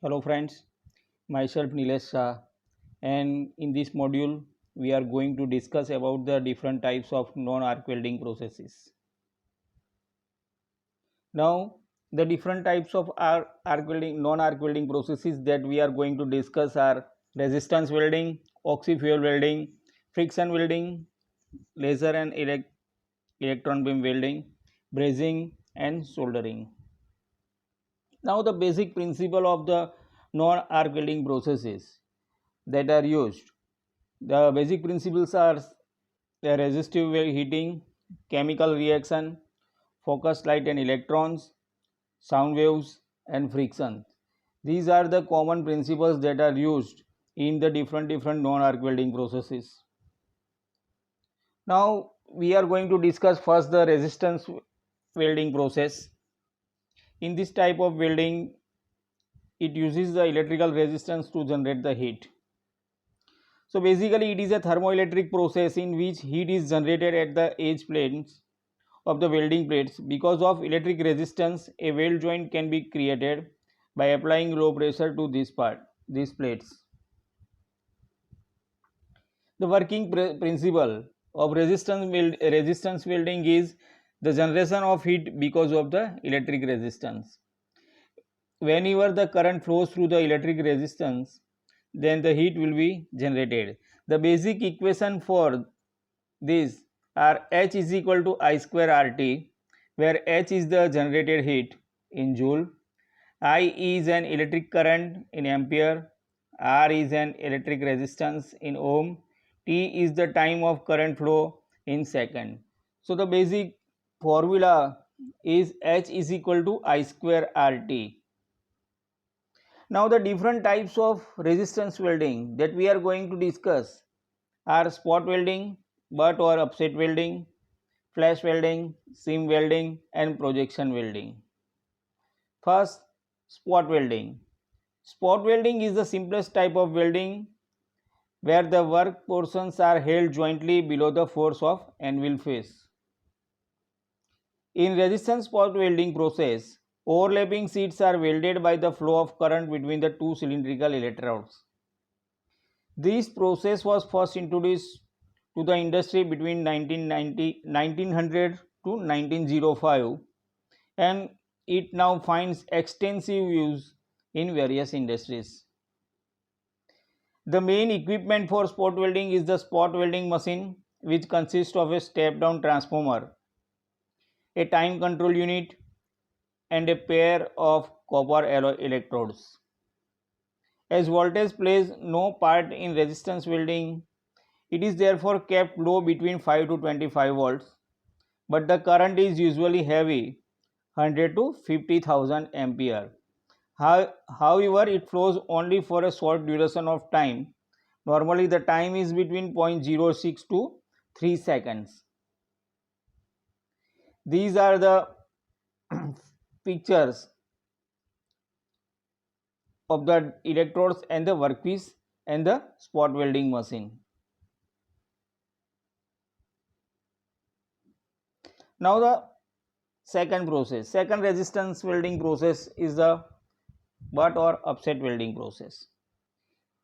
Hello friends, myself Nilesh Shah, and in this module we are going to discuss about the different types of non-arc welding processes. Now the different types of arc welding, non-arc welding processes that we are going to discuss are resistance welding, oxy-fuel welding, friction welding, laser and electron beam welding, brazing and soldering. Now the basic principle of the non-arc welding processes that are used. The basic principles are resistive heating, chemical reaction, focused light and electrons, sound waves and friction. These are the common principles that are used in the different non-arc welding processes. Now we are going to discuss first the resistance welding process. In this type of welding, it uses the electrical resistance to generate the heat. So basically it is a thermoelectric process in which heat is generated at the edge planes of the welding plates. Because of electric resistance, a weld joint can be created by applying low pressure to these plates. The working principle of resistance welding is the generation of heat because of the electric resistance. Whenever the current flows through the electric resistance, then the heat will be generated. The basic equation for this are H is equal to I square RT, where H is the generated heat in joule, I is an electric current in ampere, R is an electric resistance in ohm, T is the time of current flow in second. So the basic formula is H is equal to I square RT. Now the different types of resistance welding that we are going to discuss are spot welding, butt or upset welding, flash welding, seam welding and projection welding. First, spot welding. Spot welding is the simplest type of welding where the work portions are held jointly below the force of anvil face. In resistance spot welding process, overlapping sheets are welded by the flow of current between the two cylindrical electrodes. This process was first introduced to the industry between 1900 to 1905, and it now finds extensive use in various industries. The main equipment for spot welding is the spot welding machine, which consists of a step down transformer, a time control unit and a pair of copper alloy electrodes. As voltage plays no part in resistance welding, it is therefore kept low between 5 to 25 volts, but the current is usually heavy, 100 to 50,000 ampere. However, it flows only for a short duration of time. Normally the time is between 0.06 to 3 seconds. These are the pictures of the electrodes and the workpiece and the spot welding machine. Now the second resistance welding process is the butt or upset welding process.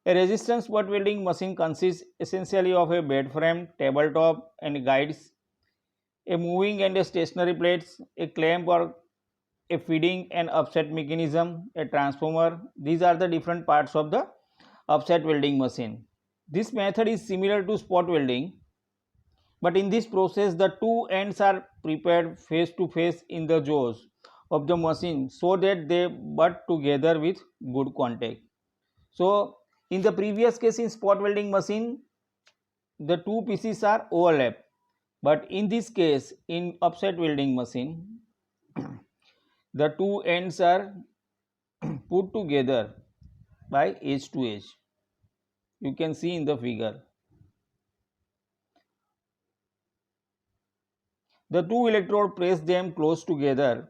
A resistance butt welding machine consists essentially of a bed frame, tabletop and guides, a moving and a stationary plates, a clamp or a feeding and upset mechanism, a transformer. These are the different parts of the upset welding machine. This method is similar to spot welding, but in this process the two ends are prepared face to face in the jaws of the machine so that they butt together with good contact. So in the previous case in spot welding machine, the two pieces are overlap, but in this case in upset welding machine the two ends are put together by edge to edge. You can see in the figure. The two electrodes press them close together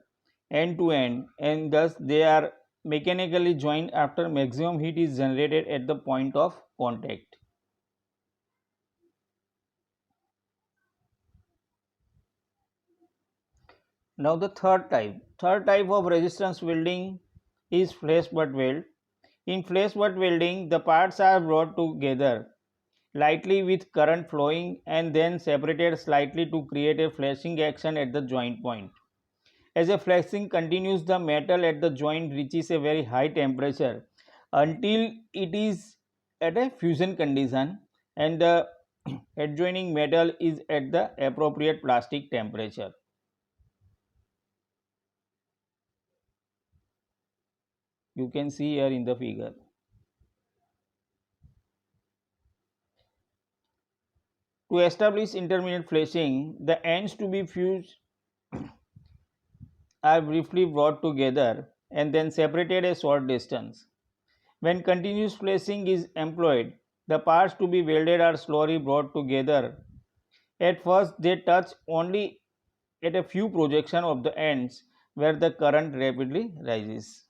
end to end, and thus they are mechanically joined after maximum heat is generated at the point of contact. Now the third type of resistance welding is flash butt weld. In flash butt welding, the parts are brought together lightly with current flowing and then separated slightly to create a flashing action at the joint point. As a flashing continues, the metal at the joint reaches a very high temperature until it is at a fusion condition and the adjoining metal is at the appropriate plastic temperature. You can see here in the figure. To establish intermediate flashing, the ends to be fused are briefly brought together and then separated a short distance. When continuous flashing is employed, the parts to be welded are slowly brought together. At first, they touch only at a few projections of the ends where the current rapidly rises.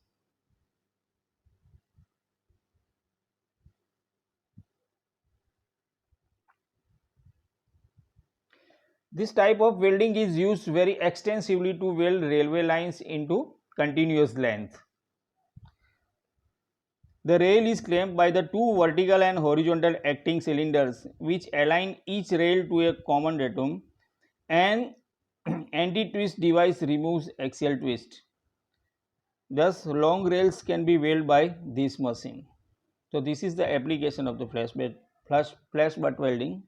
This type of welding is used very extensively to weld railway lines into continuous length. The rail is clamped by the two vertical and horizontal acting cylinders which align each rail to a common datum. An anti-twist device removes axial twist. Thus, long rails can be welded by this machine. So, this is the application of the flash butt welding.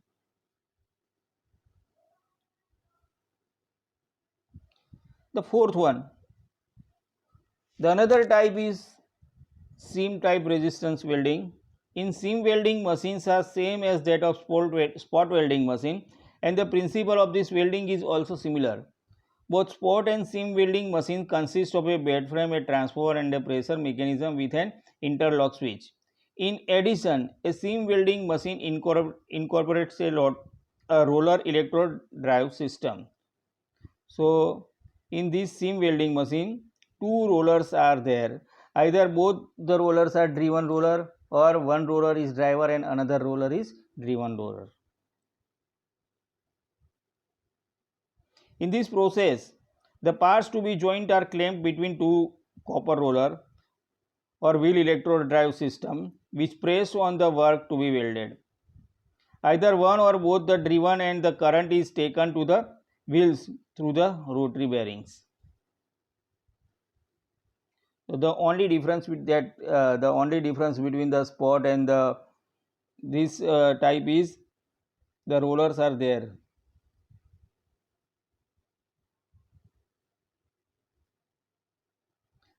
The fourth one, the another type is seam type resistance welding. In seam welding, machines are same as that of spot welding machine, and the principle of this welding is also similar. Both spot and seam welding machines consist of a bed frame, a transformer and a pressure mechanism with an interlock switch. In addition, a seam welding machine incorporates a roller electrode drive system. So, in this seam welding machine, two rollers are there. Either both the rollers are driven roller or one roller is driver and another roller is driven roller. In this process, the parts to be joined are clamped between two copper roller or wheel electrode drive system which press on the work to be welded. Either one or both the driven and the current is taken to the wheels through the rotary bearings. So the only difference with that, the only difference between the spot and the this type is the rollers are there.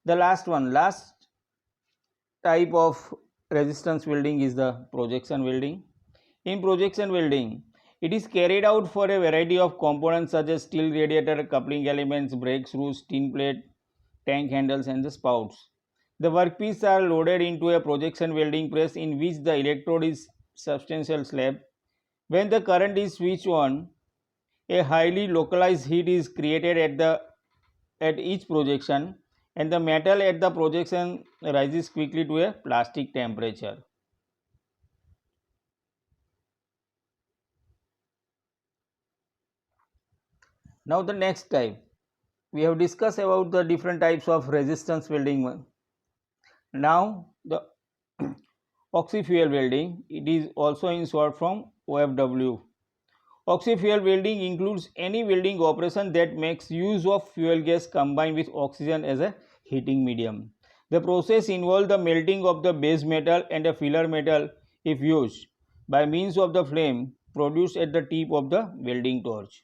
The last type of resistance welding is the projection welding. In projection welding, it is carried out for a variety of components such as steel radiator, coupling elements, brake screws, tin plate, tank handles and the spouts. The workpiece are loaded into a projection welding press in which the electrode is substantial slab. When the current is switched on, a highly localized heat is created at each projection and the metal at the projection rises quickly to a plastic temperature. Now the next type, we have discussed about the different types of resistance welding. Now the oxy-fuel welding, it is also in short from OFW. Oxy-fuel welding includes any welding operation that makes use of fuel gas combined with oxygen as a heating medium. The process involves the melting of the base metal and a filler metal if used by means of the flame produced at the tip of the welding torch.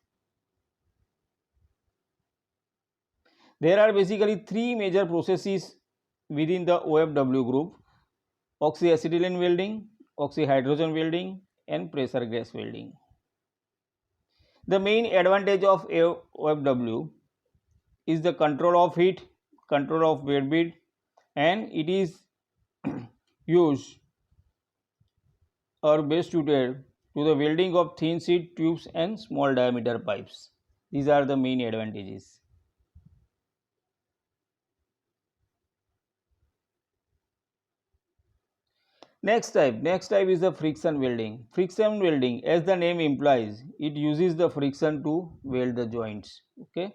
There are basically three major processes within the OFW group: oxyacetylene welding, oxyhydrogen welding and pressure gas welding. The main advantage of OFW is the control of heat, control of wet bead, and it is used or best suited to the welding of thin sheet tubes and small diameter pipes. These are the main advantages. Next type is the friction welding. Friction welding, as the name implies, it uses the friction to weld the joints. Okay,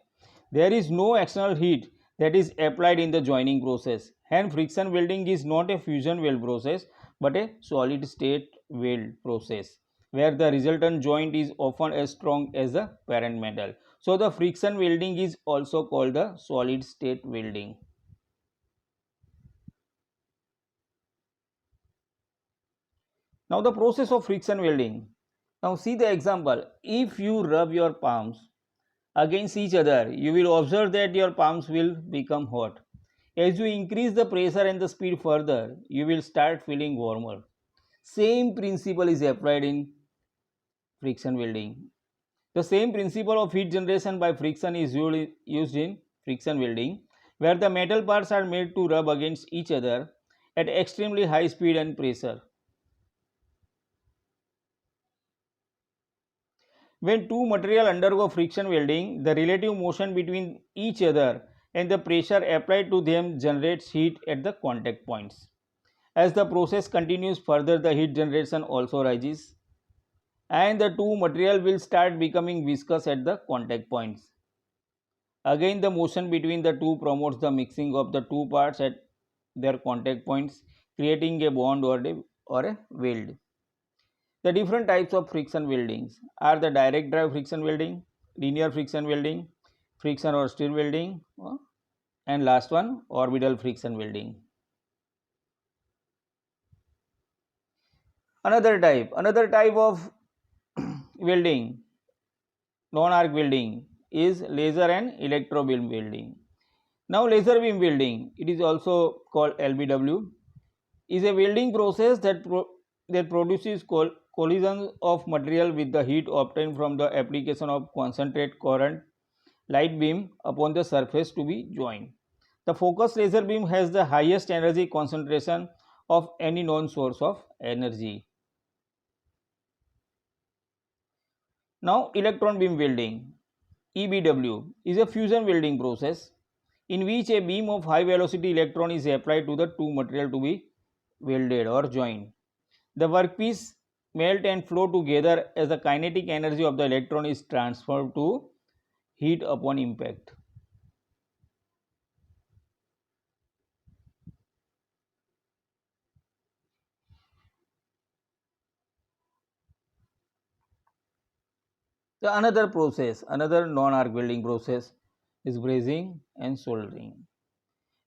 there is no external heat that is applied in the joining process. Hence, friction welding is not a fusion weld process but a solid state weld process where the resultant joint is often as strong as the parent metal. So, the friction welding is also called the solid state welding. Now, the process of friction welding. Now, see the example. If you rub your palms against each other, you will observe that your palms will become hot. As you increase the pressure and the speed further, you will start feeling warmer. Same principle is applied in friction welding. The same principle of heat generation by friction is used in friction welding, where the metal parts are made to rub against each other at extremely high speed and pressure. When two materials undergo friction welding, the relative motion between each other and the pressure applied to them generates heat at the contact points. As the process continues further, the heat generation also rises and the two material will start becoming viscous at the contact points. Again, the motion between the two promotes the mixing of the two parts at their contact points, creating a bond or a weld. The different types of friction weldings are the direct drive friction welding, linear friction welding, friction or stir welding, and last one, orbital friction welding. Another type of welding, non-arc welding, is laser and electro beam welding. Now, laser beam welding, it is also called LBW, is a welding process that produces collisions of material with the heat obtained from the application of concentrated current light beam upon the surface to be joined. The focused laser beam has the highest energy concentration of any known source of energy. Now, electron beam welding, EBW, is a fusion welding process in which a beam of high velocity electron is applied to the two material to be welded or joined. The workpiece melt and flow together as the kinetic energy of the electron is transferred to heat upon impact. Another non-arc welding process is brazing and soldering.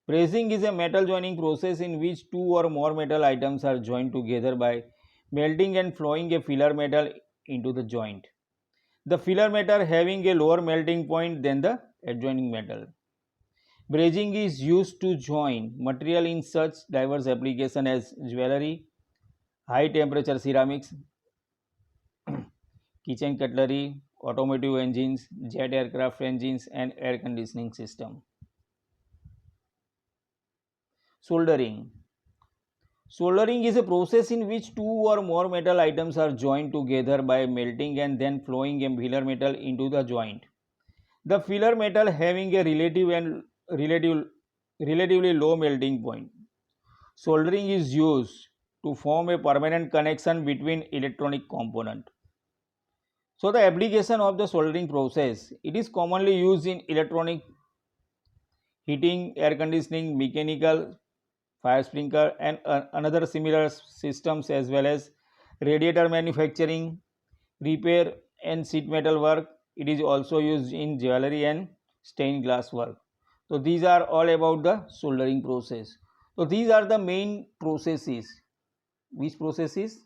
Brazing is a metal joining process in which two or more metal items are joined together by melting and flowing a filler metal into the joint. The filler metal having a lower melting point than the adjoining metal. Brazing is used to join material in such diverse applications as jewelry, high temperature ceramics, kitchen cutlery, automotive engines, jet aircraft engines, and air conditioning system. Soldering. Soldering is a process in which two or more metal items are joined together by melting and then flowing a filler metal into the joint. The filler metal having a relatively low melting point. Soldering is used to form a permanent connection between electronic component. So the application of the soldering process, it is commonly used in electronic heating, air conditioning, mechanical, fire sprinkler and another similar systems, as well as radiator manufacturing, repair and sheet metal work. It is also used in jewelry and stained glass work. So these are all about the soldering process. So these are the main processes. Which processes?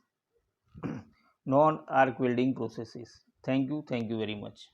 Non-arc welding processes. Thank you very much.